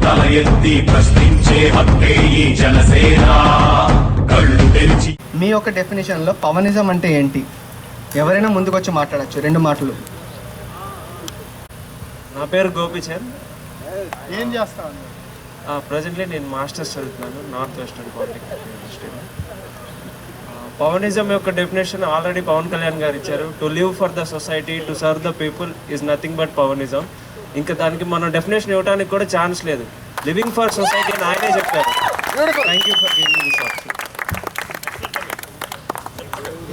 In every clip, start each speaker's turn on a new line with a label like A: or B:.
A: తల ఎత్తి ప్రశ్నించే హక్కే ఈ జనసేన. కళ్ళు తెరిచి
B: మీ యొక్క డెఫినేషన్లో పవనిజం అంటే ఏంటి? ఎవరైనా ముందుకొచ్చి మాట్లాడచ్చు, 2 మాటలు.
C: నా పేరు గోపిచంద్.
B: ఏం చేస్తాను?
C: ప్రజెంట్లీ నేను మాస్టర్స్ చదువుతున్నాను నార్త్ వెస్టర్న్ పాలిటెక్నిక్ యూనివర్సిటీలో. పవనిజం యొక్క డెఫినేషన్ ఆల్రెడీ పవన్ కళ్యాణ్ గారు ఇచ్చారు. To live for the society, to serve the people is nothing but Pawanism. ఇంకా దానికి మనం డెఫినేషన్ ఇవ్వడానికి కూడా ఛాన్స్ లేదు. లివింగ్ ఫర్ సొసైటీ అని ఆయనే చెప్పారు. Thank you for giving this option.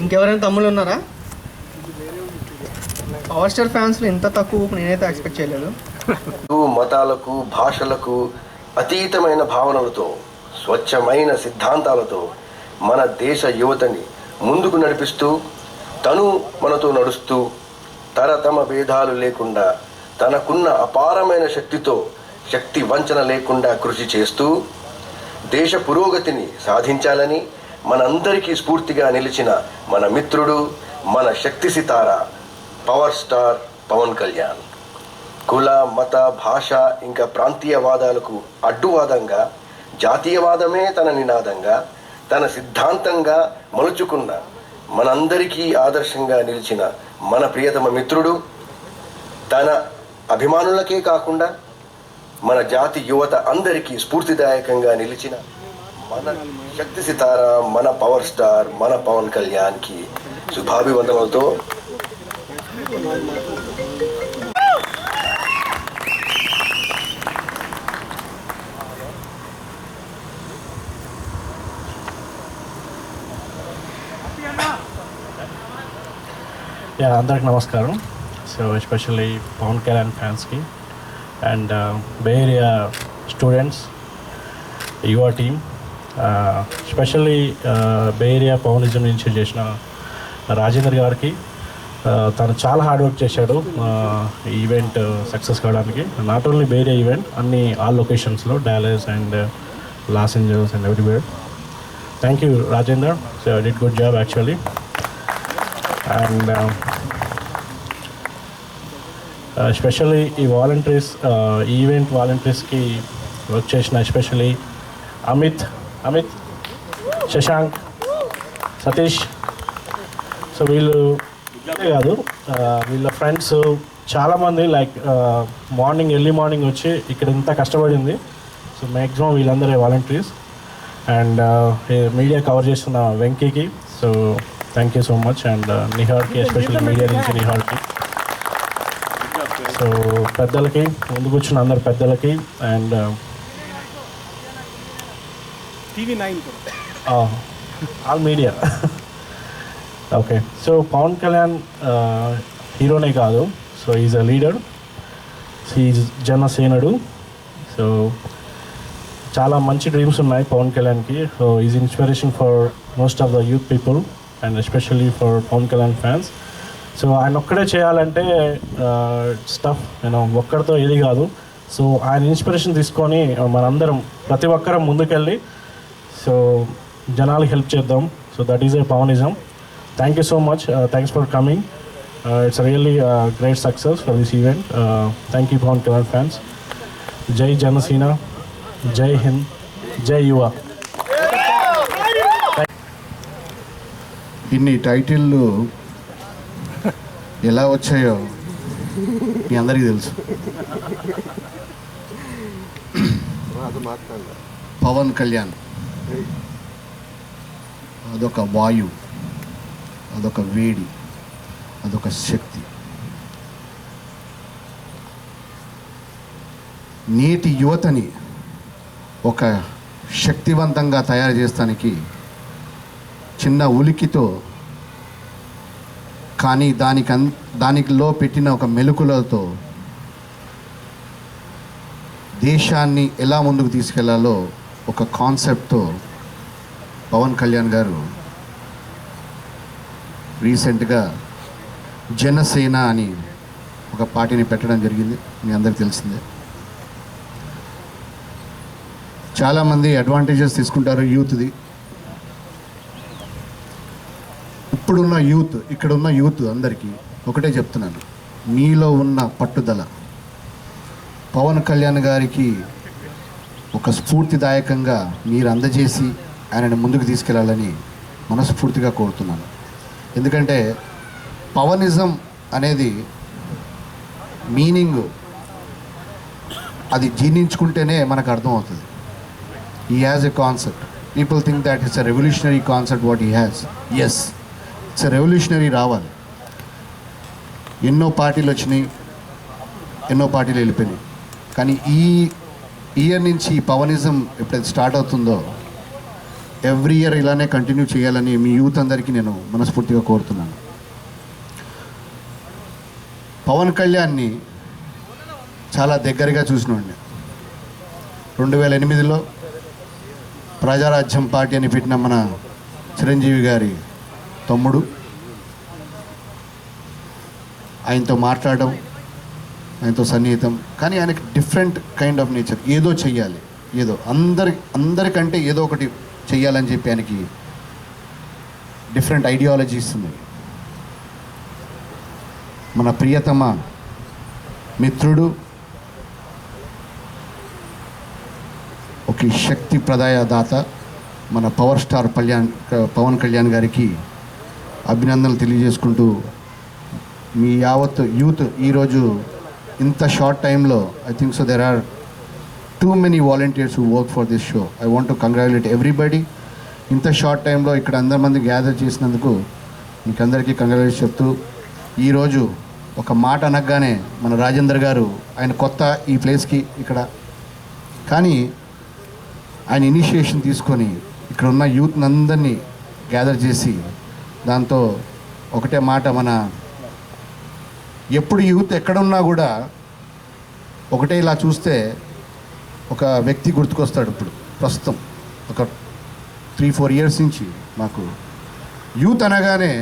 B: ఇంకెవరైనా తమ్ముళ్ళు ఉన్నారా? పవర్ స్టార్ ఫ్యాన్స్లో ఇంత తక్కువ నేనైతే ఎక్స్పెక్ట్ చేయలేదు.
D: మతాలకు, భాషలకు అతీతమైన భావనలతో, స్వచ్ఛమైన సిద్ధాంతాలతో మన దేశ యువతని ముందుకు నడిపిస్తూ, తను మనతో నడుస్తూ, తరతమ భేదాలు లేకుండా తనకున్న అపారమైన శక్తితో శక్తి వంచన లేకుండా కృషి చేస్తూ దేశ పురోగతిని సాధించాలని మనందరికీ స్ఫూర్తిగా నిలిచిన మన మిత్రుడు, మన శక్తి సితార పవర్ స్టార్ పవన్ కళ్యాణ్. కుల, మత, భాష ఇంకా ప్రాంతీయవాదాలకు అడ్డువాదంగా జాతీయవాదమే తన నినాదంగా, తన సిద్ధాంతంగా మలుచుకున్న, మనందరికీ ఆదర్శంగా నిలిచిన మన ప్రియతమ మిత్రుడు, తన అభిమానులకే కాకుండా మన జాతి యువత అందరికీ స్ఫూర్తిదాయకంగా నిలిచిన మన శక్తి సితార, మన పవర్ స్టార్, మన పవన్ కళ్యాణ్కి శుభాభివందనలతో
E: అందరికి నమస్కారం. సో ఎస్పెషల్లీ పవన్ కళ్యాణ్ ఫ్యాన్స్కి అండ్ బే ఏరియా స్టూడెంట్స్, యువ టీమ్, స్పెషల్లీ బే ఏరియా పవనిజం నుంచి చేసిన రాజేందర్ గారికి. తను చాలా హార్డ్ వర్క్ చేశాడు ఈ ఈవెంట్ సక్సెస్ కావడానికి. Not only Bay Area event, all లొకేషన్స్లో, Dallas and Los Angeles and everywhere. Thank you Rajender, so did good job actually. And especially ఈ వాలంటీర్స్, ఈవెంట్ వాలంటీర్స్కి వర్క్ చేసిన ఎస్పెషల్లీ అమిత్, శశాంక్, సతీష్. సో వీళ్ళు కాదు, వీళ్ళ ఫ్రెండ్స్ చాలామంది లైక్ ఎర్లీ మార్నింగ్ వచ్చి ఇక్కడ ఇంత కష్టపడింది. సో మ్యాక్సిమం వీళ్ళందరే వాలంటీర్స్. అండ్ మీడియా కవర్ చేస్తున్న వెంకీకి, so thank you so much. And నిహార్కి, ఎస్పెషల్లీ మీడియా నుంచి నిహార్కి. సో పెద్దలకి, ముందుకు వచ్చిన అందరు పెద్దలకి, and all media. Okay, so Pavan Kalyan హీరోనే కాదు, so is a leader, is జనసేనుడు. సో చాలా మంచి డ్రీమ్స్ ఉన్నాయి పవన్ కళ్యాణ్కి. So is inspiration for most of the youth people and especially for Pavan Kalyan fans. So ఆయన ఒక్కడే చేయాలంటే స్టఫ్ ఒక్కడితో ఏది కాదు. సో ఆయన ఇన్స్పిరేషన్ తీసుకొని మనందరం, ప్రతి ఒక్కరం ముందుకెళ్ళి సో జనాలకి హెల్ప్ చేద్దాం. సో దట్ ఈజ్ ఏ పవనిజం. Thank you so much. Thanks for coming. It's really great success for this event. Thank you Pawan Kalyan fans. జై జనసేన, జై హింద్, జై యువ.
F: ఇన్ని టైటిళ్ళు ఎలా వచ్చాయో మీ అందరికీ తెలుసు. పవన్ కళ్యాణ్ అదొక వాయువు, అదొక వేడి, అదొక శక్తి. నేటి యువతని ఒక శక్తివంతంగా తయారు చేస్తానికి చిన్న ఉలికితో, కానీ దానిలో పెట్టిన ఒక మెలకులతో దేశాన్ని ఎలా ముందుకు తీసుకెళ్లాలో ఒక కాన్సెప్ట్తో పవన్ కళ్యాణ్ గారు రీసెంట్గా జనసేన అని ఒక పార్టీని పెట్టడం జరిగింది. మీ అందరికీ తెలిసిందే. చాలామంది అడ్వాంటేజెస్ తీసుకుంటారు యూత్ది. ఇప్పుడున్న యూత్, ఇక్కడున్న యూత్ అందరికీ ఒకటే చెప్తున్నాను, మీలో ఉన్న పట్టుదల, పవన్ కళ్యాణ్ గారికి ఒక స్ఫూర్తిదాయకంగా మీరు అందజేసి ఆయనను ముందుకు తీసుకెళ్లాలని మనస్ఫూర్తిగా కోరుతున్నాను. ఎందుకంటే పవనిజం అనేది మీనింగ్ అది జీర్ణించుకుంటేనే మనకు అర్థమవుతుంది. He has a concept. People think that it's a revolutionary concept what he has. Yes, it's a revolutionary. రావాలి. ఎన్నో పార్టీలు వచ్చినాయి, ఎన్నో పార్టీలు వెళ్ళిపోయినాయి. కానీ ఈ ఇయర్ నుంచి పవనిజం ఎప్పుడైతే స్టార్ట్ అవుతుందో ఎవ్రీ ఇయర్ ఇలానే కంటిన్యూ చేయాలని మీ యూత్ అందరికీ నేను మనస్ఫూర్తిగా కోరుతున్నాను. పవన్ కళ్యాణ్ని చాలా దగ్గరగా చూసినండి. 2008లో ప్రజారాజ్యం పార్టీ అని పెట్టిన మన చిరంజీవి గారి తమ్ముడు, ఆయనతో మాట్లాడడం, ఆయనతో సన్నిహితం. కానీ ఆయనకి డిఫరెంట్ కైండ్ ఆఫ్ నేచర్. ఏదో చెయ్యాలి, ఏదో అందరికంటే ఏదో ఒకటి చెయ్యాలని చెప్పి ఆయనకి డిఫరెంట్ ఐడియాలజీస్ ఉన్నాయి. మన ప్రియతమ మిత్రుడు, ఒక శక్తి ప్రదాయదాత మన పవర్ స్టార్ పవన్ కళ్యాణ్ గారికి అభినందనలు తెలియజేసుకుంటూ, మీ యావత్ యూత్ ఈరోజు ఇంత షార్ట్ టైంలో I think so there are too many volunteers who work for this show. I want to congratulate everybody. ఇంత షార్ట్ టైంలో ఇక్కడ అందరి మంది గ్యాదర్ చేసినందుకు మీకు అందరికీ కంగ్రాచులేట్ చెప్తూ, ఈరోజు ఒక మాట అనగానే మన రాజేందర్ గారు, ఆయన కొత్త ఈ ప్లేస్కి ఇక్కడ, కానీ ఆయన ఇనిషియేషన్ తీసుకొని ఇక్కడ ఉన్న యూత్ అందరినీ గ్యాదర్ చేసి దాంతో ఒకటే మాట, మన ఎప్పుడు యూత్ ఎక్కడున్నా కూడా ఒకటే ఇలా చూస్తే ఒక వ్యక్తి గుర్తుకొస్తాడు. ఇప్పుడు ప్రస్తుతం ఒక 3-4 ఇయర్స్ నుంచి మాకు యూత్ అనగానే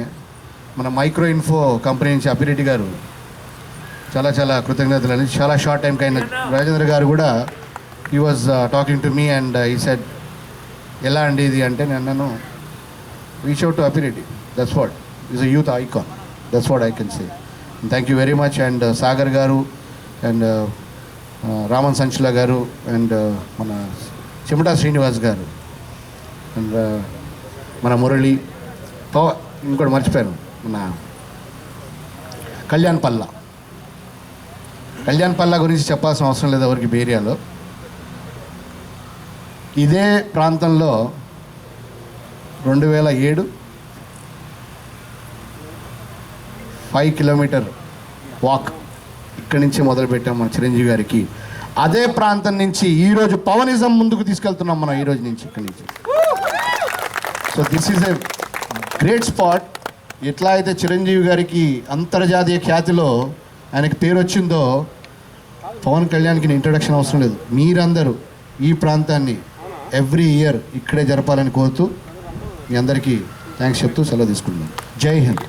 F: మన మైక్రో ఇన్ఫో కంపెనీ నుంచి అప్పిరెడ్డి గారు చాలా చాలా కృతజ్ఞతలు అని చాలా షార్ట్ టైంకి అయిన రాజేంద్ర గారు కూడా he was talking to me and ఈ సెడ్ ఎలా అండి ఇది అంటే, నేను reach out to Appireddy, that's what is a youth icon, that's what I can say. Thank you very much. And Sagar గారు అండ్ రామన్ సంచుల గారు అండ్ మన చెమటా శ్రీనివాస్ గారు అండ్ మన మురళి, ఇంకోటి మర్చిపోయాను, మన కళ్యాణ్ పల్లా గురించి చెప్పాల్సిన అవసరం లేదు ఎవరికి. బేరియాలో ఇదే ప్రాంతంలో 2007 5 కిలోమీటర్ వాక్ ఇక్కడి నుంచి మొదలుపెట్టాం మన చిరంజీవి గారికి. అదే ప్రాంతం నుంచి ఈరోజు పవనిజం ముందుకు తీసుకెళ్తున్నాం మనం ఈరోజు నుంచి ఇక్కడి నుంచి. So this is a great spot. ఎట్లా అయితే చిరంజీవి గారికి అంతర్జాతీయ ఖ్యాతిలో ఆయనకి పేరు వచ్చిందో, పవన్ కళ్యాణ్కి ఇంట్రడక్షన్ అవసరం లేదు. మీరందరూ ఈ ప్రాంతాన్ని ఎవ్రీ ఇయర్ ఇక్కడే జరపాలని కోరుతూ మీ అందరికీ థ్యాంక్స్ చెప్తూ సెలవు తీసుకుంటున్నాను. జై హింద్.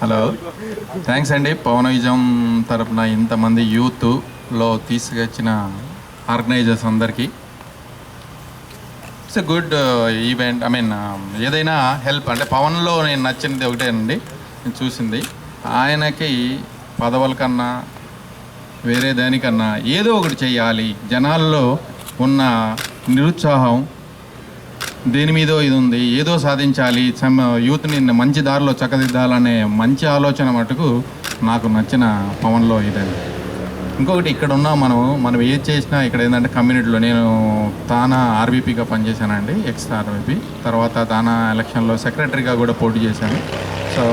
G: హలో, థ్యాంక్స్ అండి. పవనిజం తరపున ఇంతమంది యూత్లో తీసుకొచ్చిన ఆర్గనైజర్స్ అందరికీ. It's a good event. I mean ఏదైనా హెల్ప్ అంటే పవన్లో నేను నచ్చింది ఒకటేనండి, నేను చూసింది ఆయనకి పదవుల కన్నా వేరే దానికన్నా ఏదో ఒకటి చేయాలి. జనాల్లో ఉన్న నిరుత్సాహం దేని మీదో ఇది ఉంది, ఏదో సాధించాలి, యూత్ని మంచి దారిలో చక్కదిద్దాలనే మంచి ఆలోచన మటుకు నాకు నచ్చిన పవన్లో ఇదండి. ఇంకొకటి ఇక్కడ ఉన్న మనం ఏది చేసినా ఇక్కడ ఏంటంటే కమ్యూనిటీలో నేను తానా ఆర్బీపీగా పనిచేశానండి, ఎక్స్ ఆర్బీపీ. తర్వాత తానా ఎలక్షన్లో సెక్రటరీగా కూడా పోటీ చేశాను. సో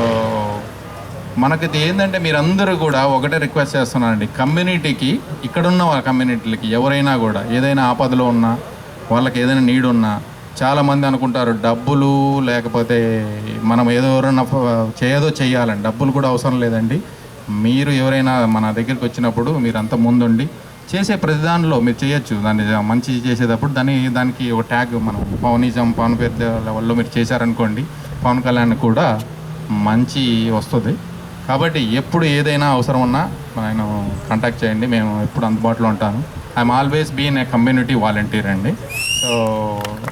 G: మనకి ఏంటంటే మీరందరూ కూడా ఒకటే రిక్వెస్ట్ చేస్తున్నానండి, కమ్యూనిటీకి ఇక్కడున్న కమ్యూనిటీలకి ఎవరైనా కూడా ఏదైనా ఆపదలో ఉన్నా, వాళ్ళకి ఏదైనా నీడ్ ఉన్నా, చాలామంది అనుకుంటారు డబ్బులు లేకపోతే మనం ఎవరైనా ఏదో చేయాలండి, డబ్బులు కూడా అవసరం లేదండి. మీరు ఎవరైనా మన దగ్గరికి వచ్చినప్పుడు మీరు అంత ముందుండి చేసే ప్రతి దానిలో మీరు చేయొచ్చు. దాన్ని మంచి చేసేటప్పుడు దానికి ఒక ట్యాగ్ మనం పవన్ పేరు లెవెల్లో మీరు చేశారనుకోండి, పవన్ కళ్యాణ్ కూడా మంచి వస్తుంది. కాబట్టి ఎప్పుడు ఏదైనా అవసరం ఉన్నా నేను కాంటాక్ట్ చేయండి, మేము ఎప్పుడు అందుబాటులో ఉంటాను. I'm always been a community volunteer అండి. So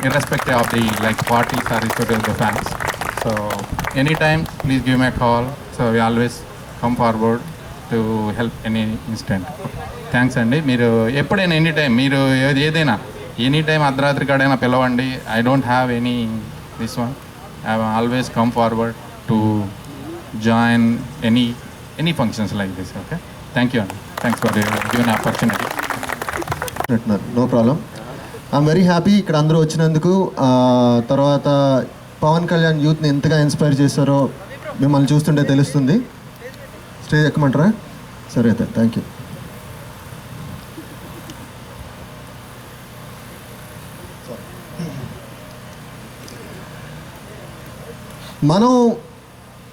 G: irrespective of the parties or irrespective of the fans. So anytime please give me a call. So we always come forward to help any instant. Thanks అండి. మీరు ఎప్పుడైనా any time మీరు ఏదైనా any time అర్ధరాత్రి కాడైనా పిలవండి. I don't have any this one. I always come forward to join any functions like this. Okay, thank you అండి. Thanks for given opportunity.
H: No problem. I'm very happy ఇక్కడ అందరూ వచ్చినందుకు. తర్వాత పవన్ కళ్యాణ్ యూత్ని ఎంతగా ఇన్స్పైర్ చేశారో మిమ్మల్ని చూస్తుంటే తెలుస్తుంది. స్టేజ్ ఎక్కమంటారా? సరే అయితే థ్యాంక్ యూ. మనం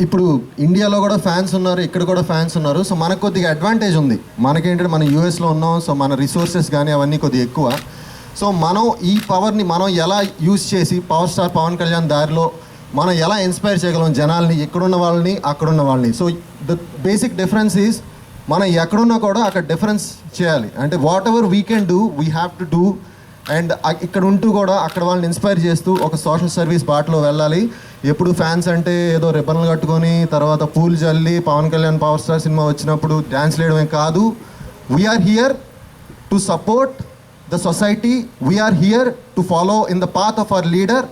H: ఇప్పుడు ఇండియాలో కూడా ఫ్యాన్స్ ఉన్నారు, ఇక్కడ కూడా ఫ్యాన్స్ ఉన్నారు. సో మనకు కొద్దిగా అడ్వాంటేజ్ ఉంది. మనకేంటంటే మనం యూఎస్లో ఉన్నాం, సో మన రిసోర్సెస్ కానీ అవన్నీ కొద్దిగా ఎక్కువ. సో మనం ఈ పవర్ని మనం ఎలా యూజ్ చేసి పవర్ స్టార్ పవన్ కళ్యాణ్ దారిలో మనం ఎలా ఇన్స్పైర్ చేయగలం జనాల్ని, ఇక్కడున్న వాళ్ళని అక్కడున్న వాళ్ళని. So the basic difference is మనం ఎక్కడున్నా కూడా అక్కడ డిఫరెన్స్ చేయాలి. అంటే what ever we can do we have to do. And ఇక్కడ ఉంటూ కూడా అక్కడ వాళ్ళని ఇన్స్పైర్ చేస్తూ ఒక సోషల్ సర్వీస్ బాటలో వెళ్ళాలి. ఎప్పుడు ఫ్యాన్స్ అంటే ఏదో రిబ్బన్లు కట్టుకొని తర్వాత పూలు జల్లి Pawan Kalyan power star cinema వచ్చినప్పుడు డ్యాన్స్ వేయడమే కాదు. We are here to support the society. We are here to follow in the path of our leader.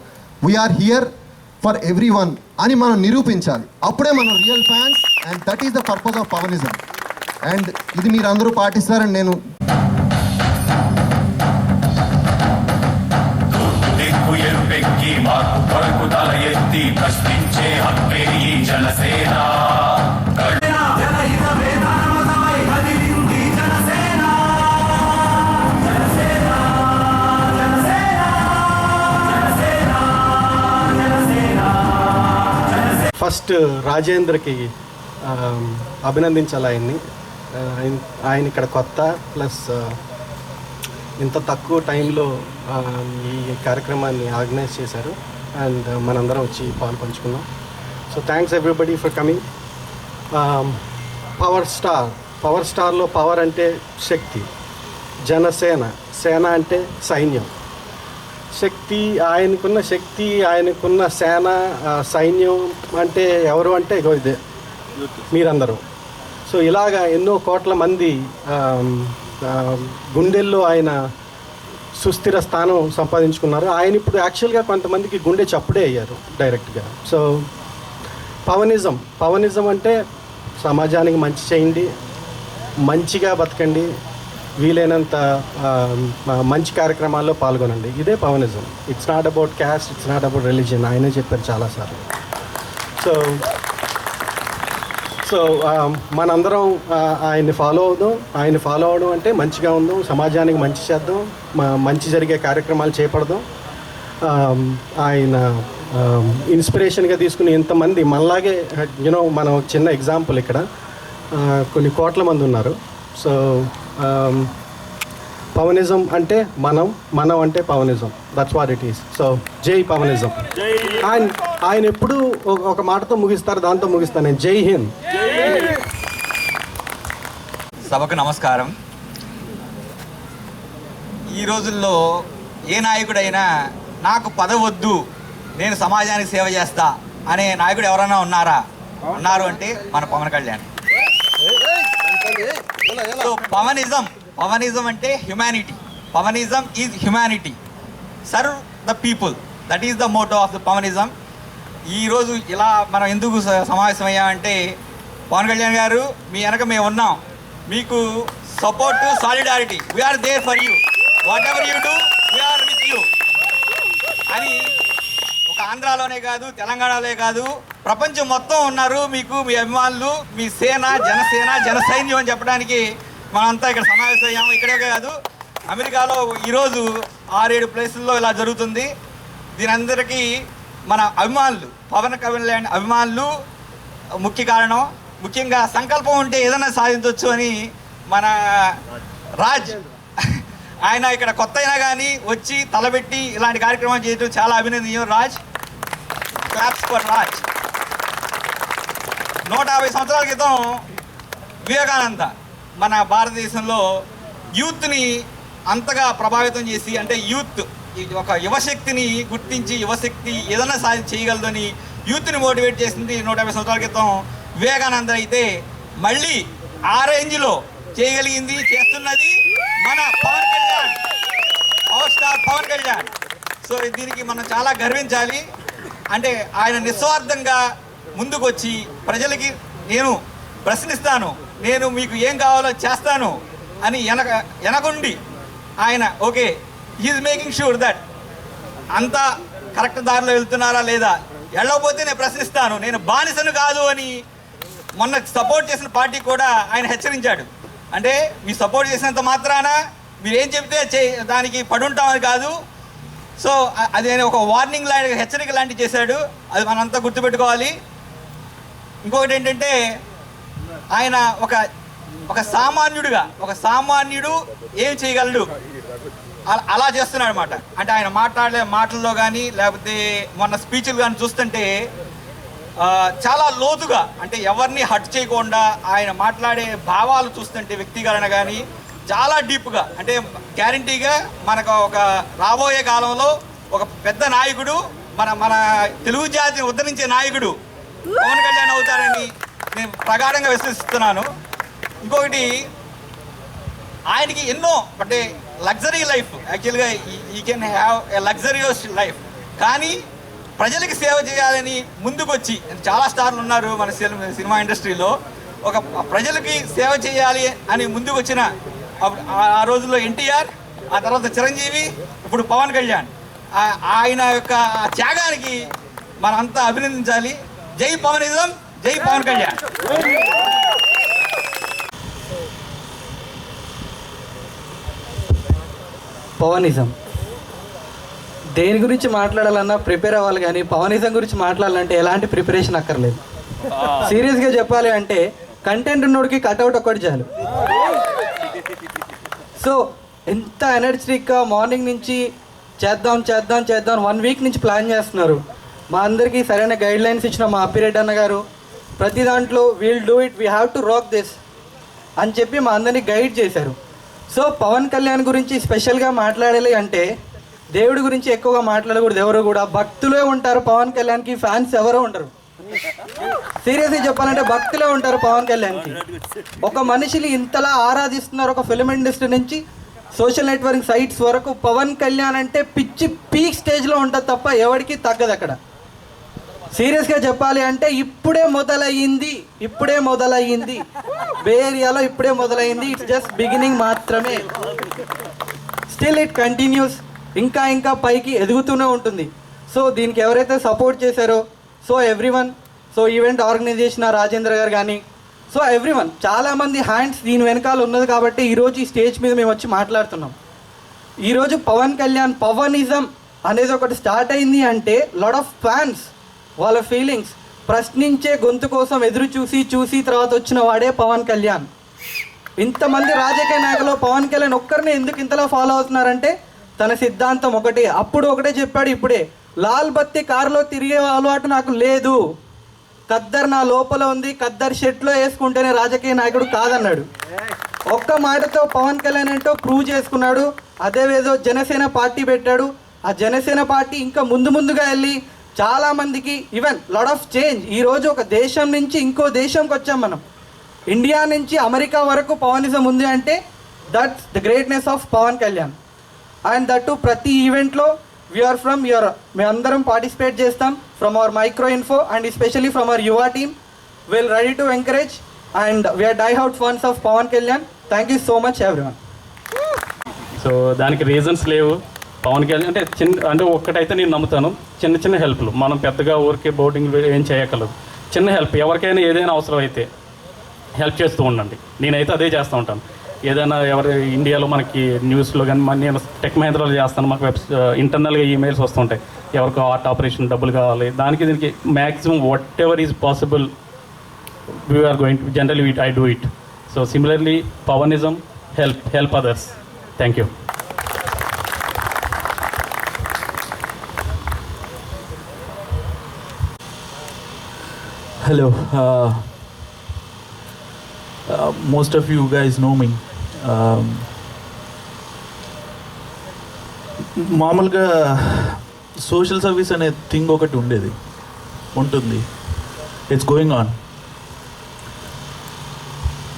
H: We are here for every one అని మనం నిరూపించాలి. అప్పుడే మనం real fans. And that is the purpose of Pawanism. And ఇది మీరు అందరూ పాటిస్తారని నేను
A: ఎరుపెక్కి మార్పు కొరకు తల ఎత్తి ప్రశ్నించే హక్కే ఈ జనసేన.
B: ఫస్ట్ రాజేంద్రకి అభినందించాలి ఆయన్ని. ఆయన ఇక్కడ కొత్త, ప్లస్ ఇంత తక్కువ టైంలో ఈ కార్యక్రమాన్ని ఆర్గనైజ్ చేశారు. అండ్ మనందరం వచ్చి పాలు పంచుకున్నాం. So thanks everybody for coming. Power స్టార్లో పవర్ అంటే శక్తి, జనసేన, సేన అంటే సైన్యం. శక్తి, ఆయనకున్న శక్తి, ఆయనకున్న సేన, సైన్యం అంటే ఎవరు అంటే ఇదే మీరందరూ. సో ఇలాగా ఎన్నో కోట్ల మంది గుండెల్లో ఆయన సుస్థిర స్థానం సంపాదించుకున్నారు. ఆయన ఇప్పుడు యాక్చువల్గా కొంతమందికి గుండె చప్పుడే అయ్యారు డైరెక్ట్గా. సో పవనిజం అంటే సమాజానికి మంచి చేయండి, మంచిగా బతకండి, వీలైనంత మంచి కార్యక్రమాల్లో పాల్గొనండి. ఇదే Pawanism. It's not about caste, it's not about religion. ఆయనే చెప్పారు చాలాసార్లు. సో మనందరం ఆయన్ని ఫాలో అవుదాం. ఆయన ఫాలో అవడం అంటే మంచిగా ఉందాం, సమాజానికి మంచి చేద్దాం, మంచి జరిగే కార్యక్రమాలు చేపడదాం. ఆయన ఇన్స్పిరేషన్గా తీసుకుని ఇంతమంది మనలాగే మనం చిన్న ఎగ్జాంపుల్ ఇక్కడ కొన్ని కోట్ల మంది ఉన్నారు. సో పవనిజం అంటే మనం అంటే Pawanism. That's what it is. So జై పవనిజం. ఆయన ఎప్పుడు ఒక మాటతో ముగిస్తారు, దాంతో ముగిస్తాను నేను. జై హింద్.
I: సభకు నమస్కారం. ఈ రోజుల్లో ఏ నాయకుడైనా నాకు పదవద్దు, నేను సమాజానికి సేవ చేస్తా అనే నాయకుడు ఎవరైనా ఉన్నారు అంటే మన పవన్ కళ్యాణ్. సో పవనిజం అంటే humanity. Pawanism is humanity. Serve the people. That is the motto of the Pawanism. ఈరోజు ఇలా మనం ఎందుకు సమావేశమయ్యామంటే, పవన్ కళ్యాణ్ గారు మీ వెనక మేము ఉన్నాం, మీకు support, solidarity, we are there for you, whatever you do we are with you అని ఒక ఆంధ్రాలోనే కాదు, తెలంగాణలోనే కాదు, ప్రపంచం మొత్తం ఉన్నారు మీకు, మీ అభిమానులు, మీ సేన, జనసేన, జనసైన్యం అని చెప్పడానికి మనంతా ఇక్కడ సమావేశం అయ్యాము. ఇక్కడే కాదు, అమెరికాలో ఈరోజు 6-7 ప్లేసుల్లో ఇలా జరుగుతుంది. దీని అందరికీ మన అభిమానులు, పవన్ కళ్యాణ్ అభిమానులు ముఖ్య కారణం. ముఖ్యంగా సంకల్పం ఉంటే ఏదైనా సాధించవచ్చు అని మన రాజ్, ఆయన ఇక్కడ కొత్త అయినా కానీ వచ్చి తలబెట్టి ఇలాంటి కార్యక్రమం చేయడం చాలా అభినందనీయం. Raj, claps for Raj. 150 సంవత్సరాల క్రితం వివేకానంద మన భారతదేశంలో యూత్ని అంతగా ప్రభావితం చేసి, అంటే యూత్ ఒక యువశక్తిని గుర్తించి, యువశక్తి ఏదైనా చేయగలదని యూత్ని మోటివేట్ చేసింది 150 సంవత్సరాల క్రితం వివేకానంద అయితే, మళ్ళీ ఆ రేంజ్లో చేయగలిగింది, చేస్తున్నది మన Pawan Kalyan, power star Pawan Kalyan. So దీనికి మనం చాలా గర్వించాలి. అంటే ఆయన నిస్వార్థంగా ముందుకు వచ్చి ప్రజలకి నేను ప్రశ్నిస్తాను, నేను మీకు ఏం కావాలో చేస్తాను అని వెనకుండి ఆయన okay he is making sure that అంతా కరెక్ట్ దారిలో వెళ్తున్నారా లేదా, వెళ్ళకపోతే నేను ప్రశ్నిస్తాను, నేను బానిసను కాదు అని మొన్న సపోర్ట్ చేసిన పార్టీ కూడా ఆయన హెచ్చరించాడు. అంటే మీ సపోర్ట్ చేసినంత మాత్రాన మీరేం చెప్తే దానికి పడుంటామని కాదు. సో అది ఒక వార్నింగ్ లాంటి, హెచ్చరిక లాంటివి చేశాడు. అది మనంతా గుర్తుపెట్టుకోవాలి. ఇంకొకటి ఏంటంటే ఆయన ఒక సామాన్యుడు ఏం చేయగలడు అలా చేస్తున్నాడు అనమాట. అంటే ఆయన మాట్లాడే మాటల్లో కానీ లేకపోతే మొన్న స్పీచ్లు కానీ చూస్తుంటే చాలా లోతుగా, అంటే ఎవరిని హర్ట్ చేయకుండా ఆయన మాట్లాడే భావాలు చూస్తుంటే వ్యక్తీకరణ కానీ చాలా డీప్గా, అంటే గ్యారంటీగా మనకు ఒక రాబోయే కాలంలో ఒక పెద్ద నాయకుడు, మన తెలుగు జాతిని ఉద్ధరించే నాయకుడు పవన్ కళ్యాణ్ అవుతారని నేను ప్రగాఢంగా విశ్వసిస్తున్నాను. ఇంకొకటి ఆయనకి ఎన్నో అంటే లగ్జరీ లైఫ్, యాక్చువల్గా ఈ can have a luxurious life, కానీ ప్రజలకి సేవ చేయాలని ముందుకొచ్చి, చాలా స్టార్లు ఉన్నారు మన సినిమా ఇండస్ట్రీలో, ఒక ప్రజలకి సేవ చేయాలి అని ముందుకు వచ్చిన ఆ రోజుల్లో ఎన్టీఆర్, ఆ తర్వాత చిరంజీవి, ఇప్పుడు పవన్ కళ్యాణ్. ఆయన యొక్క త్యాగానికి మనంతా అభినందించాలి. జై పవనిజం, జై పవన్ కళ్యాణ్.
J: పవనిజం దేని గురించి మాట్లాడాలన్నా ప్రిపేర్ అవ్వాలి, కానీ పవనిజం గురించి మాట్లాడాలంటే ఎలాంటి ప్రిపరేషన్ అక్కర్లేదు. సీరియస్గా చెప్పాలి అంటే కంటెంట్ ఉన్నోడికి కట్అవుట్ ఒక్కటి చాలు. సో ఎంత ఎనర్జెటిక్గా మార్నింగ్ నుంచి చేద్దాం 1 వీక్ నుంచి ప్లాన్ చేస్తున్నారు. మా అందరికీ సరైన గైడ్ లైన్స్ ఇచ్చిన మా అప్పిరెడ్డి అన్న గారు ప్రతి దాంట్లో will do it, we have to rock this అని చెప్పి మా అందరినీ గైడ్ చేశారు. సో పవన్ కళ్యాణ్ గురించి స్పెషల్గా మాట్లాడాలి అంటే దేవుడి గురించి ఎక్కువగా మాట్లాడకూడదు. ఎవరు కూడా భక్తులే ఉంటారు పవన్ కళ్యాణ్కి, ఫ్యాన్స్ ఎవరో ఉండరు. సీరియస్గా చెప్పాలంటే భక్తులే ఉంటారు పవన్ కళ్యాణ్కి. ఒక మనిషిని ఇంతలా ఆరాధిస్తున్నారు, ఒక ఫిల్మ్ ఇండస్ట్రీ నుంచి సోషల్ నెట్వర్కింగ్ సైట్స్ వరకు పవన్ కళ్యాణ్ అంటే పిచ్చి పీక్ స్టేజ్లో ఉంటుంది తప్ప ఎవరికి తగ్గదు అక్కడ. సీరియస్గా చెప్పాలి అంటే ఇప్పుడే మొదలయ్యింది బే ఏరియాలో, ఇప్పుడే మొదలైంది. ఇట్స్ జస్ట్ బిగినింగ్ మాత్రమే. స్టిల్ ఇట్ కంటిన్యూస్, ఇంకా పైకి ఎదుగుతూనే ఉంటుంది. సో దీనికి ఎవరైతే సపోర్ట్ చేశారో, so everyone, so event organization Rajendra garu కానీ, సో ఎవ్రీవన్, చాలామంది హ్యాండ్స్ దీని వెనకాల ఉన్నది కాబట్టి ఈరోజు ఈ స్టేజ్ మీద మేము వచ్చి మాట్లాడుతున్నాం. ఈరోజు పవన్ కళ్యాణ్ పవనిజం అనేది ఒకటి స్టార్ట్ అయింది అంటే లాట్ ఆఫ్ ఫ్యాన్స్ వాళ్ళ ఫీలింగ్స్ ప్రశ్నించే గొంతు కోసం ఎదురు చూసి తర్వాత వచ్చిన వాడే పవన్ కళ్యాణ్. ఇంతమంది రాజకీయ నాయకులు పవన్ కళ్యాణ్ ఒక్కరిని ఎందుకు ఇంతలా ఫాలో అవుతున్నారంటే తన సిద్ధాంతం ఒకటే. అప్పుడు ఒకటే చెప్పాడు, ఇప్పుడే లాల్ బత్తి కారులో తిరిగే అలవాటు నాకు లేదు, ఖద్దర్ నా లోపల ఉంది, ఖద్దర్ షర్ట్లో వేసుకుంటేనే రాజకీయ నాయకుడు కాదన్నాడు. ఒక్క మాటతో పవన్ కళ్యాణ్ ఏంటో ప్రూవ్ చేసుకున్నాడు. అదేవేదో జనసేన పార్టీ పెట్టాడు. ఆ జనసేన పార్టీ ఇంకా ముందుగా వెళ్ళి చాలామందికి ఈవెన్ లాట్ ఆఫ్ చేంజ్. ఈరోజు ఒక దేశం నుంచి ఇంకో దేశంకి వచ్చాం మనం. ఇండియా నుంచి అమెరికా వరకు పవనిజం ఉంది అంటే that's the greatness of Pawan Kalyan. And that ప్రతి ఈవెంట్లో వీఆర్ ఫ్రమ్ మేమందరం పార్టిసిపేట్ చేస్తాం from our micro info and especially from our Yuva team. Will ready to encourage and we are die out fans of Pawan Kalyan. Thank you so much everyone.
E: So దానికి reasons లేవు. పవన్ కళ్యాణ్ అంటే ఒక్కటైతే నేను నమ్ముతాను, చిన్న హెల్ప్లు మనం పెద్దగా ఊరికే బోటింగ్ ఏం చేయగలదు. చిన్న హెల్ప్, ఎవరికైనా ఏదైనా అవసరం అయితే హెల్ప్ చేస్తూ ఉండండి. నేనైతే అదే చేస్తూ ఉంటాను. ఏదైనా ఇండియాలో మనకి న్యూస్లో కానీ నేను టెక్ మహేంద్రాలో చేస్తాను, మాకు ఇంటర్నల్గా ఈమెయిల్స్ వస్తుంటాయి, ఎవరికో హార్ట్ ఆపరేషన్ డబ్బులు కావాలి, దీనికి maximum whatever is possible we are going to generally I do it. So similarly Pawanism, help others. Thank you.
K: Hello, most of you guys know me. మామూలుగా సోషల్ సర్వీస్ అనే థింగ్ ఒకటి ఉంటుంది. It's going on.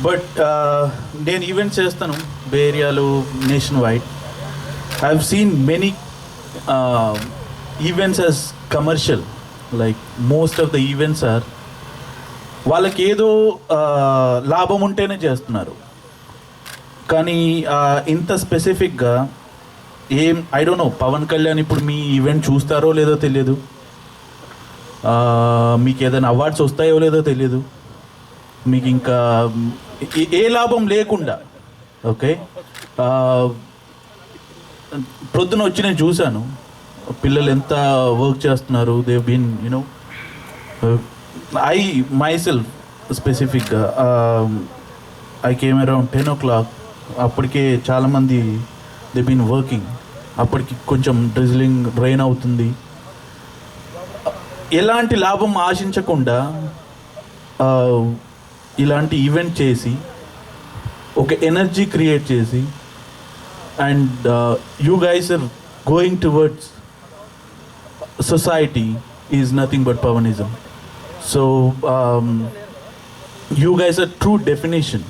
K: But నేను events చేస్తాను bay area nationwide. I have seen many events as commercial. Like most of the events are వాళ్ళకి ఏదో లాభం ఉంటేనే చేస్తున్నారు. కానీ ఇంత స్పెసిఫిక్గా I don't know, Pawan Kalyan ఇప్పుడు మీ ఈవెంట్ చూస్తారో లేదో తెలియదు, మీకు ఏదైనా అవార్డ్స్ వస్తాయో లేదో తెలియదు, మీకు ఇంకా ఏ లాభం లేకుండా. ఓకే, ప్రొద్దున వచ్చి నేను చూశాను పిల్లలు ఎంత వర్క్ చేస్తున్నారు. They been you know, I myself స్పెసిఫిక్గా ఐ కేమ్ అరౌండ్ 10 o'clock. అప్పటికే చాలామంది దే బీన్ వర్కింగ్. అప్పటికి కొంచెం డ్రిజ్లింగ్ రైన్ అవుతుంది. ఎలాంటి లాభం ఆశించకుండా ఇలాంటి ఈవెంట్ చేసి ఒక ఎనర్జీ క్రియేట్ చేసి, and you guys are going towards society is nothing but Pavanism. So you guys are true definition.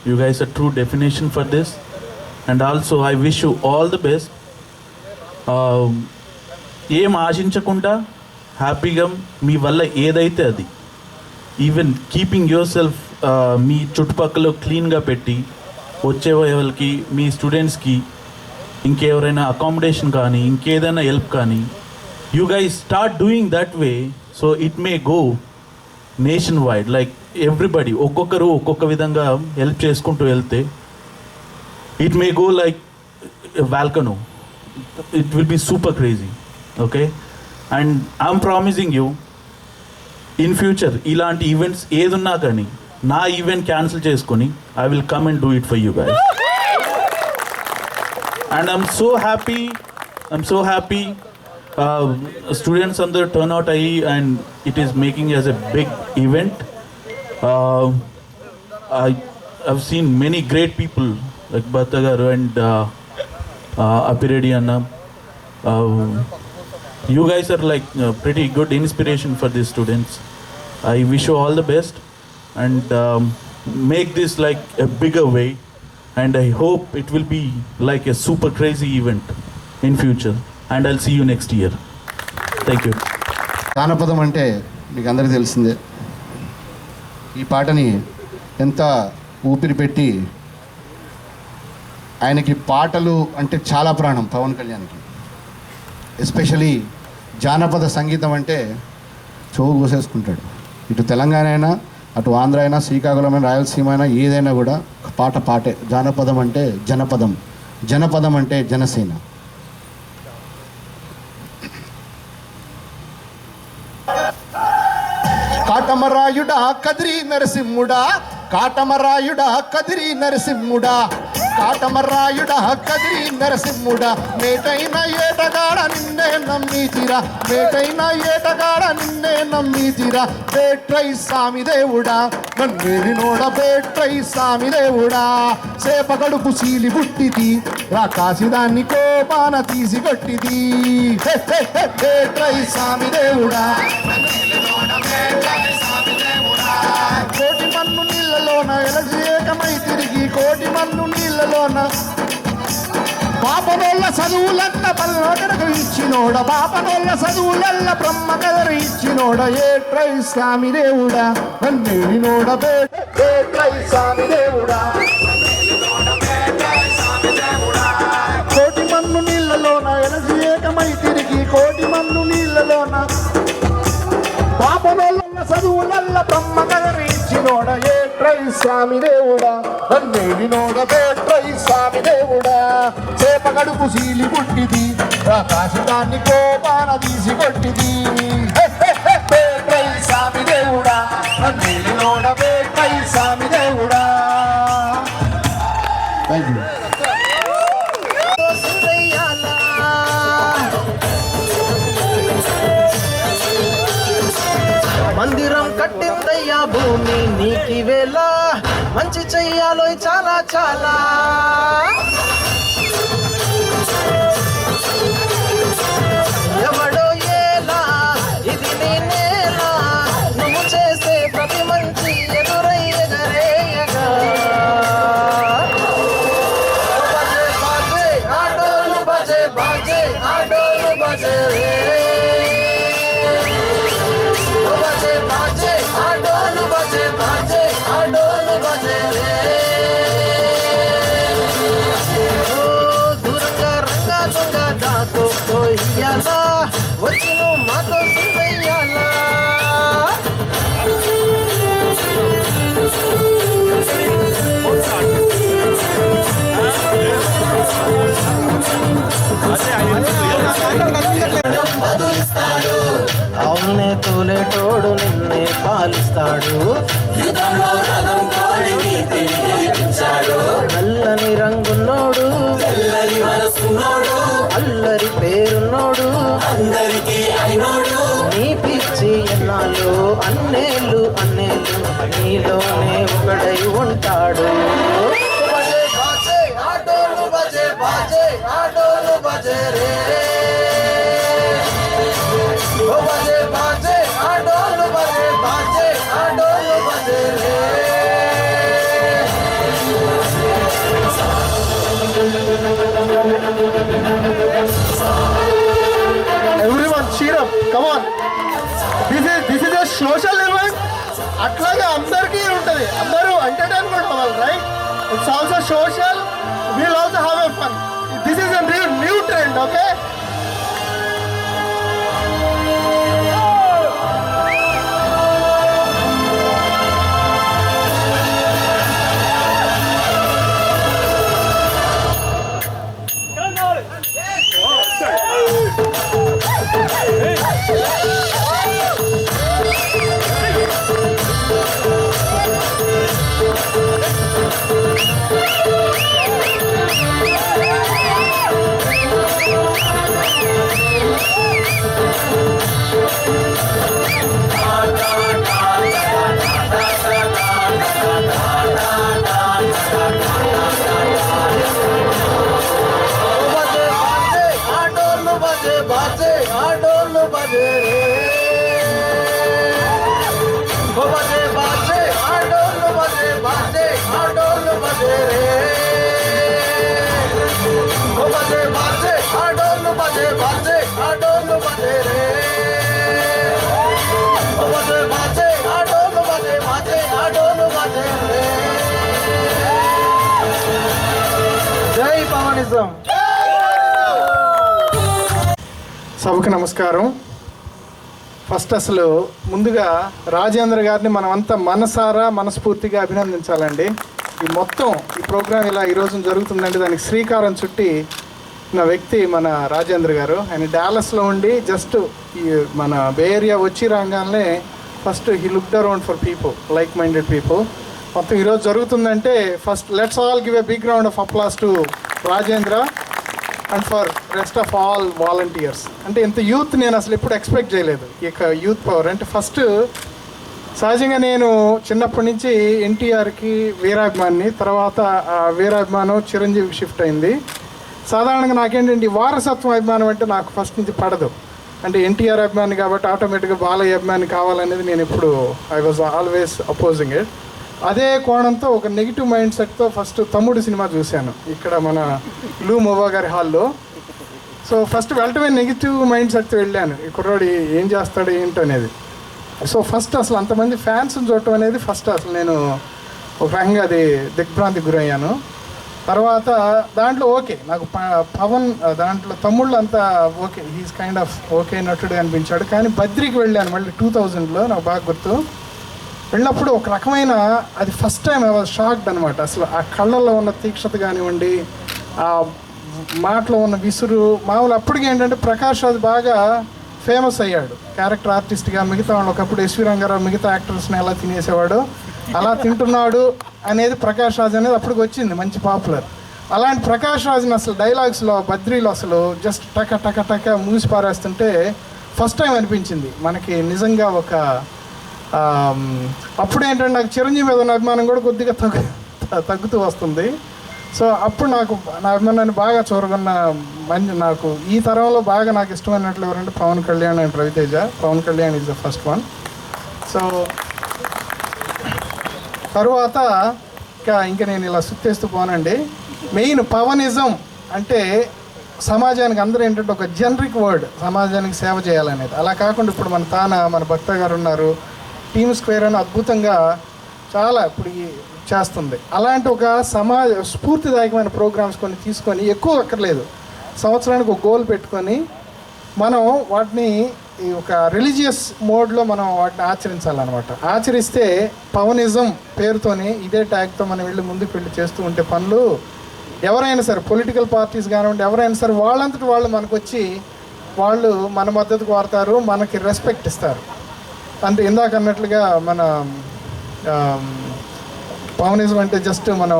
K: You guys are true definition for this. And also I wish you all the best. ఏం ఆశించకుండా హ్యాపీగా మీ వల్ల ఏదైతే అది, even keeping your self మీ చుట్టుపక్కల క్లీన్గా పెట్టి వచ్చే వాళ్ళకి, మీ స్టూడెంట్స్కి ఇంకెవరైనా అకామిడేషన్ కానీ ఇంకేదైనా హెల్ప్ కానీ, you guys start doing that way, so it may go nationwide. Like everybody, ఒక్కొక్కరు ఒక్కొక్క విధంగా హెల్ప్ చేసుకుంటూ వెళ్తే it may go like a volcano. It will be super crazy. Okay, and I'm promising you in future ఇలాంటి events ఏదున్నా కానీ నా event cancel చేసుకొని I will come and do it for you guys. And I'm so happy students అందరూ turn out అయ్యి, and it is making as a big event. I have seen many great people like భర్త గారు and Apireddy అన్న. You guys are like pretty good inspiration for these students. I wish you all the best and make this like a bigger way, and I hope it will be like a super crazy event in future. And I'll see you next year. Thank you.
F: జానపదం అంటే మీకు అందరికీ తెలిసిందే. ఈ పాటని ఎంత ఊపిరి పెట్టి, ఆయనకి పాటలు అంటే చాలా ప్రాణం పవన్ కళ్యాణ్కి. ఎస్పెషలీ జానపద సంగీతం అంటే చెవు కోసేసుకుంటాడు. ఇటు తెలంగాణ అయినా, అటు ఆంధ్ర అయినా, శ్రీకాకుళం అయినా, రాయలసీమ అయినా, ఏదైనా కూడా పాటే. జానపదం అంటే జనపదం, జనపదం అంటే జనసేన. కాటమరాయుడా కదిరి నరసింహుడా, కాటమరాయుడా కదిరి నరసింహుడా, కాటమరాయుడా కదిరి నరసింహుడా, మేటైన ఏటగాడ నిన్నే నమ్మితిరా, మేటైన ఏటగాడ నిన్నే నమ్మితిరా, బేట్రై సామి దేవుడా, నన్నేరినోడ బేట్రై సామి దేవుడా, సేప గడుపు సీలి బుట్టిది, రాకాసిదాన్ని కోపాన తీసి కొట్టిది, బేట్రై సామి దేవుడా, కోటి మన్ను నీళ్ళలోన ఎలసి ఏకమై తిరిగి, కోటి మన్ను నీళ్ళలోన పాపనోళ్ళ చదువులన్న పల్లొకరకు ఇచ్చినోడ, పాపనోళ్ళ చదువులల్ల బ్రహ్మ కదరు ఇచ్చినోడ, ఏట్రై స్వామి దేవుడా, నన్నేలినోడ బేట్రై స్వామి దేవుడా, కోటి మన్ను నీళ్ళలోన ఎలసి ఏకమై తిరిగి, కోటి మన్ను నీళ్ళలోన పాపనోళ్ళ చదువులల్ల బ్రహ్మ కదరు ఇచ్చినోడ, ఏట్రై స్వామి దేవుడా, నన్నేలినోడ బేట్రై స్వామి దేవుడా, చేప గడుపు సీలి పుట్టిది, ఆకాశదాన్ని కోపాన తీసి కొట్టిది, బేట్రై స్వామి దేవుడా, నన్నేలినోడ బేట్రై స్వామి దేవుడా. Thank you.
J: మందిరం కట్టిందయ్యా భూమి నీకి వేళ, మంచి చెయ్యాలో చాలా చాలా, ఎవడో ఏలా ఇది నీ నేల, నువ్వు చేసే ప్రతి మంచి ఎదురయ్యగరేయగా.
L: అవునే తోలేటోడు నిన్నే పాలిస్తాడు. నల్లని రంగున్నోడు అల్లరి పేరున్నోడు నీ పిచ్చి ఎన్నాళ్ళు అన్నేళ్ళు నీలోనే ఒకడై ఉంటాడు.
B: Everyone cheer up, come on. This is a social event. అట్లాగే అందరికీ ఉంటుంది, అందరూ ఎంటర్టైన్మెంట్ అవ్వాలి, right? It's also social, we'll also have a fun. This is a new trend, okay? జై పవనిజం. సభకు నమస్కారం. ఫస్ట్ అసలు ముందుగా రాజేంద్ర గారిని మనమంతా మనసారా మనస్ఫూర్తిగా అభినందించాలండి. ఈ మొత్తం ఈ ప్రోగ్రాం ఇలా ఈరోజు జరుగుతుందంటే దానికి శ్రీకారం చుట్టి నా వ్యక్తి మన రాజేంద్ర గారు. ఆయన డాలస్లో ఉండి జస్ట్ ఈ మన బే ఏరియా వచ్చి రాగానే first he looked around for people, like minded people. మొత్తం ఈరోజు జరుగుతుందంటే first let's all give a big round of applause to Rajendra and for rest of all volunteers. అంటే ఇంత యూత్ నేను అసలు ఎప్పుడు ఎక్స్పెక్ట్ చేయలేదు. ఇక యూత్ పవర్ అంటే ఫస్ట్ సహజంగా నేను చిన్నప్పటి నుంచి ఎన్టీఆర్కి వీరాభిమాని, తర్వాత వీరాభిమానం చిరంజీవికి షిఫ్ట్ అయింది. సాధారణంగా నాకేంటంటే ఈ వారసత్వం అభిమానం అంటే నాకు ఫస్ట్ నుంచి పడదు. అంటే ఎన్టీఆర్ అభిమాని కాబట్టి ఆటోమేటిక్గా బాలయ్య అభిమాని కావాలనేది నేను ఎప్పుడు I was always opposing it. అదే కోణంతో ఒక నెగిటివ్ మైండ్ సెట్తో ఫస్ట్ తమ్ముడు సినిమా చూశాను ఇక్కడ మన లూ మోవా గారి హాల్లో. సో ఫస్ట్ వెళ్ళటమే నెగిటివ్ మైండ్ సెట్తో వెళ్ళాను, ఈ కుర్రాడు ఏం చేస్తాడు ఏంటనేది. సో ఫస్ట్ అసలు అంతమంది ఫ్యాన్స్ని చూడటం అనేది ఫస్ట్ అసలు నేను ఒక రకంగా అది దిగ్భ్రాంతికి గురయ్యాను. తర్వాత దాంట్లో ఓకే నాకు పవన్ దాంట్లో తమ్ముళ్ళు అంతా okay, he's kind of okay నటుడు అనిపించాడు. కానీ బద్రికి వెళ్ళాను మళ్ళీ 2000లో, నాకు బాగా గుర్తు. వెళ్ళినప్పుడు ఒక రకమైన అది first time I was shocked అనమాట. అసలు ఆ కళ్ళల్లో ఉన్న తీక్షత కానివ్వండి, ఆ మాటలో ఉన్న విసురు మామూలు. అప్పటికి ఏంటంటే ప్రకాష్ రాజ్ బాగా ఫేమస్ అయ్యాడు క్యారెక్టర్ ఆర్టిస్ట్గా. మిగతా వాళ్ళు ఒకప్పుడు ఎస్వి రంగారావు మిగతా యాక్టర్స్ని ఎలా తినేసేవాడు అలా తింటున్నాడు అనేది ప్రకాష్ రాజ్ అనేది అప్పటికి వచ్చింది, మంచి పాపులర్. అలాంటి ప్రకాష్ రాజ్ని అసలు డైలాగ్స్లో బద్రీలో అసలు జస్ట్ టక టక టక మూసి పారేస్తుంటే ఫస్ట్ టైం అనిపించింది మనకి నిజంగా ఒక అప్పుడు ఏంటంటే నాకు చిరంజీవి మీద ఉన్న అభిమానం కూడా కొద్దిగా తగ్గుతూ వస్తుంది. సో అప్పుడు నాకు నా అభిమానాన్ని బాగా చూరగొన్న నాకు ఈ తరంలో బాగా నాకు ఇష్టమైనట్లు ఎవరంటే Pawan Kalyan and Raviteja. Pawan Kalyan is the first one. So తరువాత ఇంకా నేను ఇలా సుత్తేస్తూ పోనండి. మెయిన్ పవనిజం అంటే సమాజానికి అందరూ ఏంటంటే ఒక జనరిక్ వర్డ్, సమాజానికి సేవ చేయాలనేది. అలా కాకుండా ఇప్పుడు మన భక్త గారు ఉన్నారు, టీమ్ స్క్వేర్ అని అద్భుతంగా చాలా ఇప్పుడు చేస్తుంది. అలాంటి ఒక స్ఫూర్తిదాయకమైన ప్రోగ్రామ్స్ కొన్ని తీసుకొని, ఎక్కువ అక్కర్లేదు, సంవత్సరానికి ఒక గోల్ పెట్టుకొని మనం వాటిని ఒక రిలీజియస్ మోడ్లో మనం వాటిని ఆచరించాలన్నమాట. ఆచరిస్తే పవనిజం పేరుతోని ఇదే ట్యాగ్తో మనం వెళ్ళి ముందుకు వెళ్ళి చేస్తూ ఉంటే పనులు
M: ఎవరైనా సరే పొలిటికల్ పార్టీస్ కానివ్వండి, ఎవరైనా సరే వాళ్ళంతటి వాళ్ళు మనకు వచ్చి వాళ్ళు మన మద్దతు కోరతారు, మనకి రెస్పెక్ట్ ఇస్తారు. అంటే ఇందాక అన్నట్లుగా మన పవనిజం అంటే జస్ట్ మనం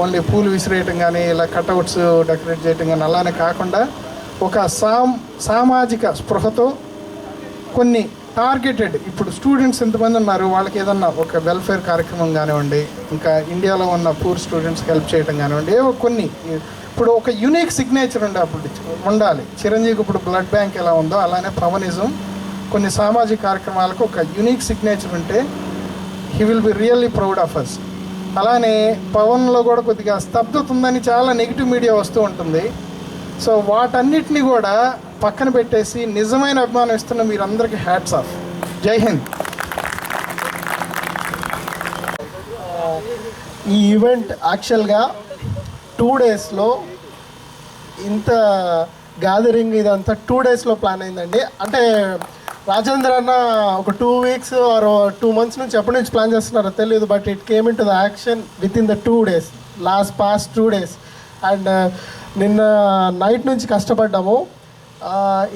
M: ఓన్లీ పూలు విసిరేయటం కానీ ఇలా కట్అవుట్స్ డెకరేట్ చేయటం కానీ అలానే కాకుండా ఒక సామాజిక స్పృహతో కొన్ని టార్గెటెడ్, ఇప్పుడు స్టూడెంట్స్ ఎంతమంది ఉన్నారు, వాళ్ళకి ఏదన్నా ఒక వెల్ఫేర్ కార్యక్రమం కానివ్వండి, ఇంకా ఇండియాలో ఉన్న పూర్ స్టూడెంట్స్కి హెల్ప్ చేయడం కానివ్వండి, ఏవో కొన్ని ఇప్పుడు ఒక యూనిక్ సిగ్నేచర్ ఉండాలి. చిరంజీవికి ఇప్పుడు బ్లడ్ బ్యాంక్ ఎలా ఉందో అలానే పవనిజం కొన్ని సామాజిక కార్యక్రమాలకు ఒక యూనిక్ సిగ్నేచర్ ఉంటే he will be really proud of us. అలానే పవన్లో కూడా కొద్దిగా స్తబ్దత ఉందని చాలా నెగిటివ్ మీడియా వస్తూ ఉంటుంది. సో వాటన్నిటిని కూడా పక్కన పెట్టేసి నిజమైన అభిమానం ఇస్తున్న మీరందరికీ హ్యాట్స్ ఆఫ్. జై హింద్.
B: ఈ ఈవెంట్ యాక్చువల్గా 2 daysలో ఇంత గ్యాదరింగ్ ఇదంతా 2 daysలో ప్లాన్ అయిందండి. అంటే రాజేంద్ర అన్న ఒక 2 weeks ఆర్ 2 months నుంచి ఎప్పటి నుంచి ప్లాన్ చేస్తున్నారో తెలియదు, but it came in to the action with in the 2 days, past 2 days. And నిన్న నైట్ నుంచి కష్టపడ్డాము.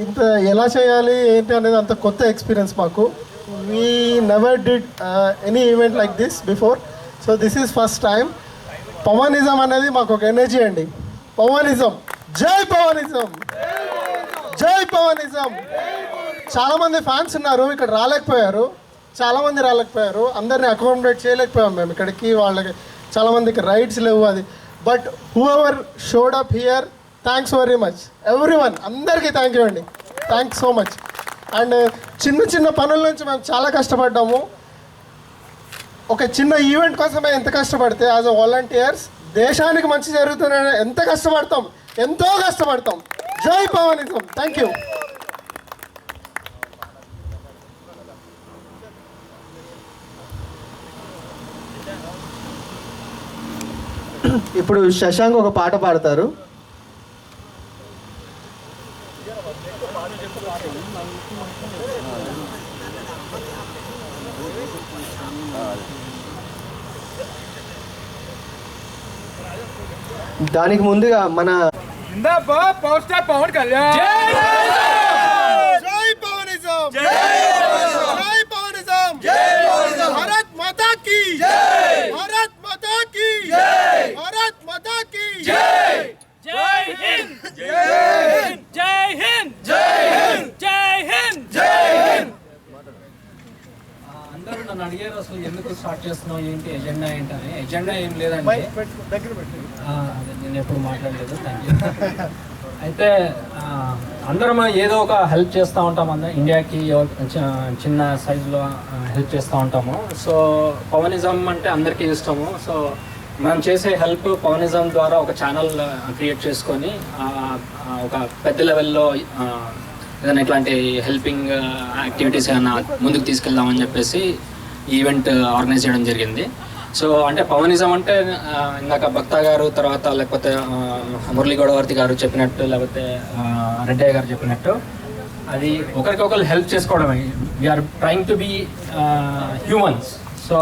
B: ఇంత ఎలా చేయాలి ఏంటి అనేది అంత కొత్త ఎక్స్పీరియన్స్ మాకు. We never did any event like this before, so this is first time. Pawanism అనేది మాకు ఒక ఎనర్జీ అండి. పవనిజం, జై పవనిజం, జై పవనిజం. చాలామంది ఫ్యాన్స్ ఉన్నారు, ఇక్కడ చాలామంది రాలేకపోయారు, అందరినీ అకామిడేట్ చేయలేకపోయాం మేము ఇక్కడికి. వాళ్ళకి చాలామందికి రైడ్స్ లేవు అది. But who ever showed up here, thanks very much everyone. అందరికీ థ్యాంక్ యూ అండి, థ్యాంక్స్ సో మచ్. అండ్ చిన్న పనుల నుంచి మేము చాలా కష్టపడ్డాము. ఒక చిన్న ఈవెంట్ కోసమే ఎంత కష్టపడితే యాజ్ అ వాలంటీర్స్ దేశానికి మంచి జరుగుతుందని ఎంత కష్టపడతాం, ఎంతో కష్టపడతాం. జై పవనిజం. Thank you.
J: ఇప్పుడు శశాంక్ ఒక పాట పాడతారు. దానికి ముందుగా మన
M: పవర్ స్టార్ పవన్ కళ్యాణ్, జై పవనిజం, జై పవనిజం, భారత్ మాతా కీ జై, భారత్ మాతా కీ జై, భారత్ మాతా కీ జై, జై హింద్, జై హింద్, జై హింద్, జై హింద్, జై హింద్, జై హింద్.
N: అందరూ నన్ను అడిగారు అసలు ఎందుకు స్టార్ట్ చేస్తున్నావు, ఏంటి ఎజెండా ఏంటని. ఎజెండా ఏం లేదండి, నేను ఎప్పుడు మాట్లాడలేదు. Thank you. అయితే అందరం ఏదో ఒక హెల్ప్ చేస్తూ ఉంటాము, అందరం ఇండియాకి చిన్న సైజులో హెల్ప్ చేస్తూ ఉంటాము. సో పవనిజం అంటే అందరికీ ఇష్టము. సో మనం చేసే హెల్ప్ పవనిజం ద్వారా ఒక ఛానల్ క్రియేట్ చేసుకొని ఒక పెద్ద లెవెల్లో ఏదైనా ఇట్లాంటి హెల్పింగ్ యాక్టివిటీస్ ఏమైనా ముందుకు తీసుకెళ్దామని చెప్పేసి ఈవెంట్ ఆర్గనైజ్ చేయడం జరిగింది. సో అంటే పవనిజం అంటే ఇందాక భక్త గారు, తర్వాత లేకపోతే మురళీ గౌడవర్తి గారు చెప్పినట్టు, లేకపోతే రెడ్డయ్య గారు చెప్పినట్టు, అది ఒకరికొకరు హెల్ప్ చేసుకోవడమే. We are trying to be humans. So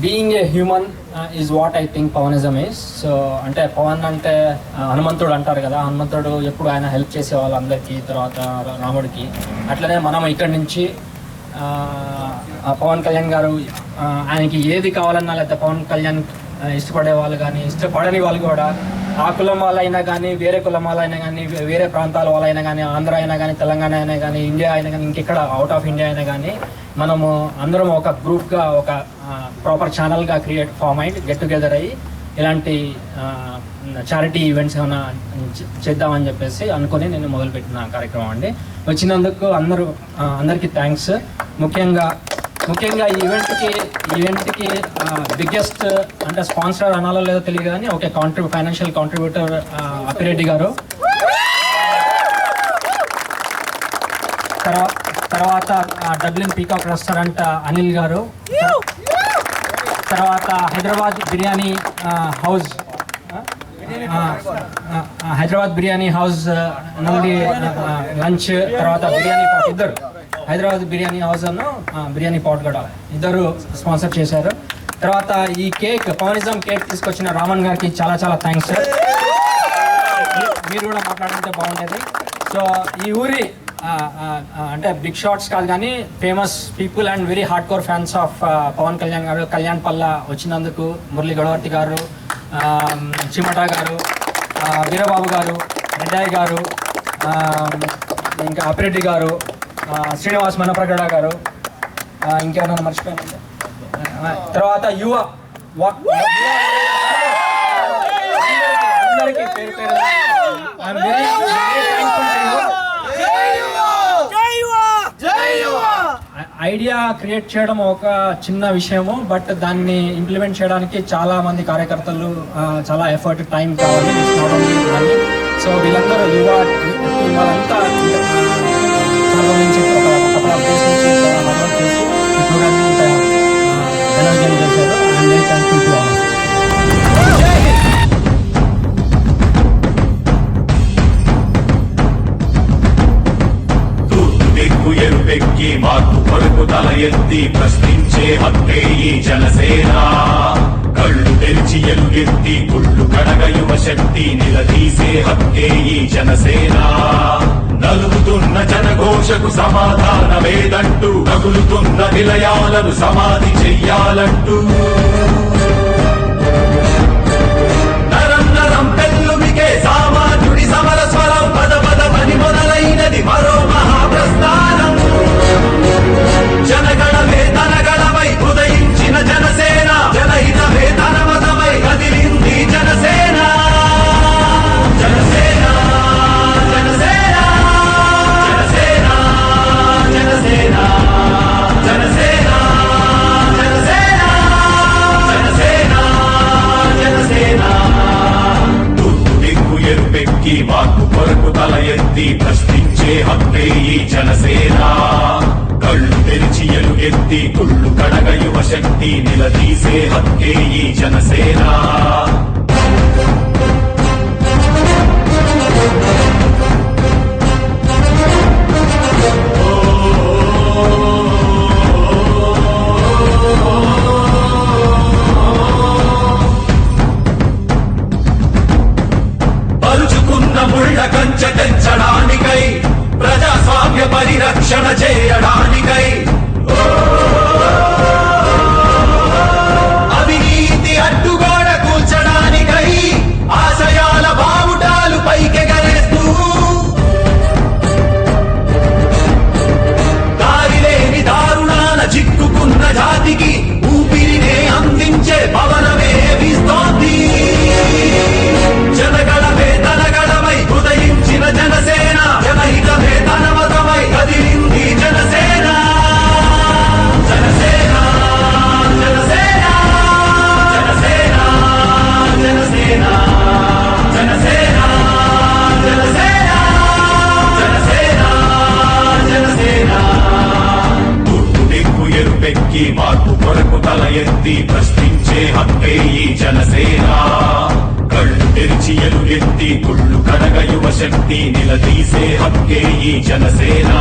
N: being a human is what I think Pawanism is. So అంటే పవన్ అంటే హనుమంతుడు అంటారు కదా, హనుమంతుడు ఎప్పుడు ఆయన హెల్ప్ చేసే వాళ్ళందరికీ, తర్వాత రాముడికి. అట్లనే మనం ఇక్కడి నుంచి పవన్ కళ్యాణ్ గారు ఆయనకి ఏది కావాలన్నా, లేకపోతే పవన్ కళ్యాణ్ ఇష్టపడే వాళ్ళు కానీ ఇష్టపడని వాళ్ళు కూడా, ఆ కులం వాళ్ళైనా కానీ, వేరే కులం వాళ్ళైనా కానీ, వేరే ప్రాంతాల వాళ్ళైనా కానీ, ఆంధ్ర అయినా కానీ, తెలంగాణ అయినా కానీ, ఇండియా అయినా కానీ, ఇంకెక్కడ అవుట్ ఆఫ్ ఇండియా అయినా కానీ, మనము అందరం ఒక గ్రూప్గా, ఒక ప్రాపర్ ఛానల్గా ఫామ్ అయ్యి గెట్ టుగెదర్ అయ్యి ఇలాంటి చారిటీ ఈవెంట్స్ ఏమైనా చేద్దామని చెప్పేసి అనుకుని నేను మొదలుపెట్టిన కార్యక్రమం అండి. వచ్చినందుకు అందరికీ థ్యాంక్స్. ముఖ్యంగా ఈ ఈవెంట్కి బిగ్గెస్ట్ అంటే స్పాన్సర్ అనాలో లేదో తెలియదు కానీ ఒక ఫైనాన్షియల్ కాంట్రిబ్యూటర్ అప్పిరెడ్డి గారు, తర్వాత డబ్లిన్ పీకాక్ రెస్టారెంట్ అనిల్ గారు, తర్వాత హైదరాబాద్ బిర్యానీ హౌస్ నుండి లంచ్, తర్వాత బిర్యానీ పాట్, ఇద్దరు హైదరాబాద్ బిర్యానీ హౌస్ అను బిర్యానీ పాట్ కూడా ఇద్దరు స్పాన్సర్ చేశారు. తర్వాత ఈ కేక్ పవనిజం కేక్ తీసుకొచ్చిన రామన్ గారికి చాలా చాలా థ్యాంక్స్ సార్. మీరు కూడా మాట్లాడుతుంటే బాగుండేది. సో ఈ ఊరి అంటే బిగ్ షాట్స్ కాదు కానీ famous people and very hard core fans of Pawan Kalyan garu, Kalyan Palla వచ్చినందుకు, మురళీ గొడవర్తి గారు, చిమటా గారు, వీరబాబు గారు, రెడ్డాయ్ గారు, ఇంకా అప్పిరెడ్డి గారు, శ్రీనివాస్ మనప్రగడ గారు, ఇంకేమైనా మర్చిపోయాను. తర్వాత యువ అందరికీ పేరు పేరు ఐడియా క్రియేట్ చేయడం ఒక చిన్న విషయము, బట్ దాన్ని ఇంప్లిమెంట్ చేయడానికి చాలా మంది కార్యకర్తలు చాలా ఎఫర్ట్, టైం కావాలి. సో వీళ్ళందరూ వాళ్ళంతా చాలా నుంచి ఒక కపుల్ ఆఫ్ డేస్ నుంచి చాలా వర్క్ చేసి ఈ ప్రోగ్రామ్ని ఇంత ఎనర్జీ చేశారు. And thank you to all.
A: ఎరుపెక్కి మార్పు కొరకు తల ఎత్తి ప్రశ్నించే హక్కే ఈ జనసేన. కళ్ళు తెరిచి ఎలుగెత్తి గుళ్ళు కడగ యువ శక్తి నిలదీసే హక్కే ఈ జనసేన. నలుగుతున్న జనఘోషకు సమాధానమేదంటూ తగులుతున్న నిలయాలను సమాధి చెయ్యాలంటూ నరం నరం పెళ్ళుమికే సామాన్యుడి సమర స్వరం పద పదమని మొదలైనది మరో మహాప్రస్థానం. జనగణమే తనగణమై ఉదయించిన జనసేన, జనహితమే తన మతమై కదిలింది జనసేన. జనసేన జనసేన జనసేన జనసేన జనసేన జనసేన జనసేన జనసేన. తూర్పు దిక్కు ఎరుపెక్కి మార్పు కొరకు తల ఎత్తి ప్రశ్నించే హక్కే ఈ జనసేన. కళ్ళు తెరిచి ఎలుగెత్తి కుళ్ళు కడగ యువ శక్తి నిలదీసే హక్కే ఈ జనసేన. పరుచుకున్న ముళ్ళ కంచె తెంచడానికై, ప్రజాస్వామ్య పరిరక్షణ చేయడానికై, అవినీతి అడ్డుగోడ కూల్చడానికై, ఆశయాల బావుటాలు పైకెగరేస్తూ దారిలేని దారుణాల చిక్కుకున్న జాతికి ఊపిరినే అందించే పవనమే వీస్తోంది. జనగణమే తనగణమై ఉదయించిన జనసేన, జనహితమే తన మతమై కదిలింది జనసేన. జనసేన జనసేన జనసేన జనసేన జనసేన జనసేన జనసేన జనసేన. తూర్పు దిక్కు ఎరుపెక్కి మార్పు కొరకు తల ఎత్తి ప్రశ్నించే హక్కే ఈ జనసేన. కళ్ళు తెరిచి ఎలుగెత్తి కుళ్ళు కడగ యువ శక్తి నిలదీసే హక్కే ఈ జనసేన.